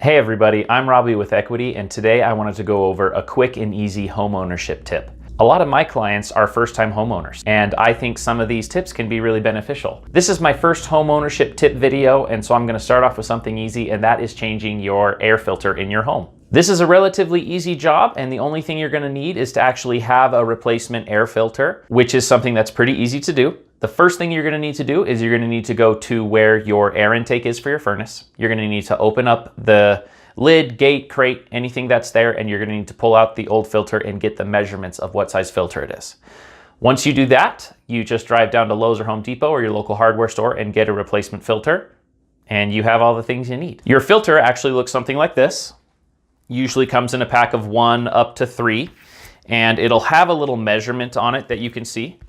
Hey everybody, I'm Robbie with Equity, and today I wanted to go over a quick and easy homeownership tip. A lot of my clients are first-time homeowners, and I think some of these tips can be really beneficial. This is my first homeownership tip video, and so I'm going to start off with something easy, and that is changing your air filter in your home. This is a relatively easy job, and the only thing you're going to need is to actually have a replacement air filter, which is something that's pretty easy to do. The first thing you're going to need to do is you're going to need to go to where your air intake is for your furnace. You're going to need to open up the lid, gate, crate, anything that's there, and you're going to need to pull out the old filter and get the measurements of what size filter it is. Once you do that, you just drive down to Lowe's or Home Depot or your local hardware store and get a replacement filter, and you have all the things you need. Your filter actually looks something like this. Usually comes in a pack of 1 up to 3, and it'll have a little measurement on it that you can see.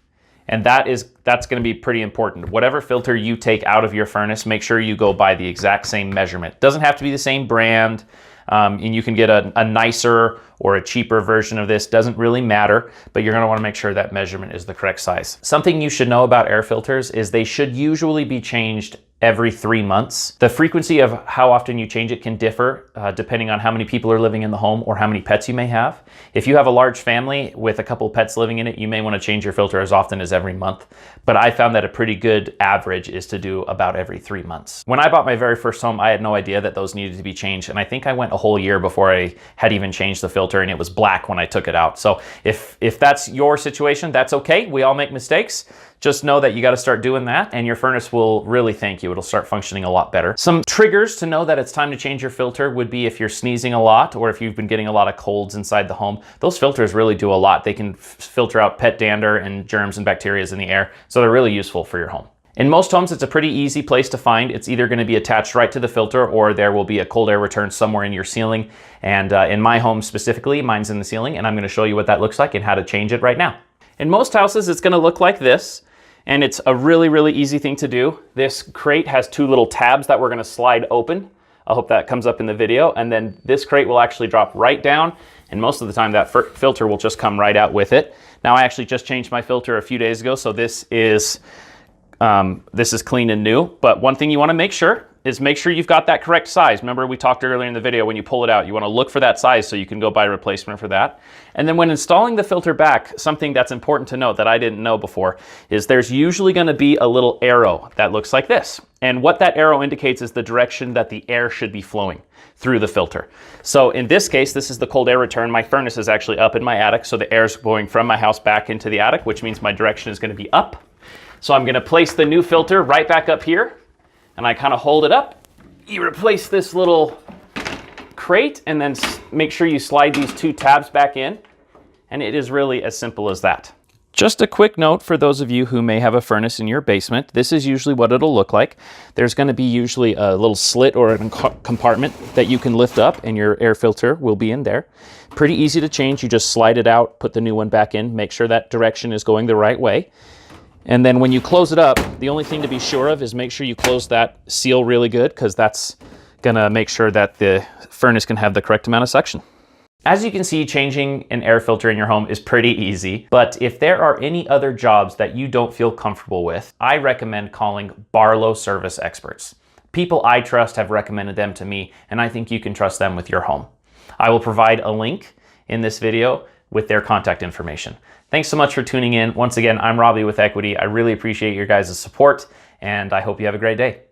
And that's going to be pretty important. Whatever filter you take out of your furnace, make sure you go by the exact same measurement. Doesn't have to be the same brand, and you can get a nicer or a cheaper version of this. Doesn't really matter, but you're going to want to make sure that measurement is the correct size. Something you should know about air filters is they should usually be changed every 3 months. The frequency of how often you change it can differ depending on how many people are living in the home or how many pets you may have. If you have a large family with a couple pets living in it, you may want to change your filter as often as every month. But I found that a pretty good average is to do about every 3 months. When I bought my very first home, I had no idea that those needed to be changed. And I think I went a whole year before I had even changed the filter, and it was black when I took it out. So if that's your situation, that's okay. We all make mistakes. Just know that you got to start doing that, and your furnace will really thank you. It'll start functioning a lot better. Some triggers to know that it's time to change your filter would be if you're sneezing a lot or if you've been getting a lot of colds inside the home. Those filters really do a lot. They can filter out pet dander and germs and bacteria in the air, so they're really useful for your home. In most homes, it's a pretty easy place to find. It's either going to be attached right to the filter, or there will be a cold air return somewhere in your ceiling. And in my home specifically, mine's in the ceiling, and I'm going to show you what that looks like and how to change it right now. In most houses, it's going to look like this. And it's a really, really easy thing to do. This crate has 2 little tabs that we're going to slide open. I hope that comes up in the video. And then this crate will actually drop right down. And most of the time that filter will just come right out with it. Now I actually just changed my filter a few days ago, so this is clean and new. But one thing you want to make sure you've got that correct size. Remember, we talked earlier in the video, when you pull it out, you want to look for that size so you can go buy a replacement for that. And then when installing the filter back, something that's important to note that I didn't know before is there's usually going to be a little arrow that looks like this. And what that arrow indicates is the direction that the air should be flowing through the filter. So in this case, this is the cold air return. My furnace is actually up in my attic, so the air is going from my house back into the attic, which means my direction is going to be up. So I'm going to place the new filter right back up here. And I kind of hold it up. You replace this little crate and then make sure you slide these 2 tabs back in. And it is really as simple as that. Just a quick note for those of you who may have a furnace in your basement. This is usually what it'll look like. There's going to be usually a little slit or a compartment that you can lift up, and your air filter will be in there. Pretty easy to change. You just slide it out, put the new one back in, make sure that direction is going the right way. And then when you close it up, the only thing to be sure of is make sure you close that seal really good, because that's gonna make sure that the furnace can have the correct amount of suction. As you can see, changing an air filter in your home is pretty easy, but if there are any other jobs that you don't feel comfortable with, I recommend calling Barlow Service Experts. People I trust have recommended them to me, and I think you can trust them with your home. I will provide a link in this video with their contact information. Thanks so much for tuning in. Once again, I'm Robbie with Equity. I really appreciate your guys' support, and I hope you have a great day.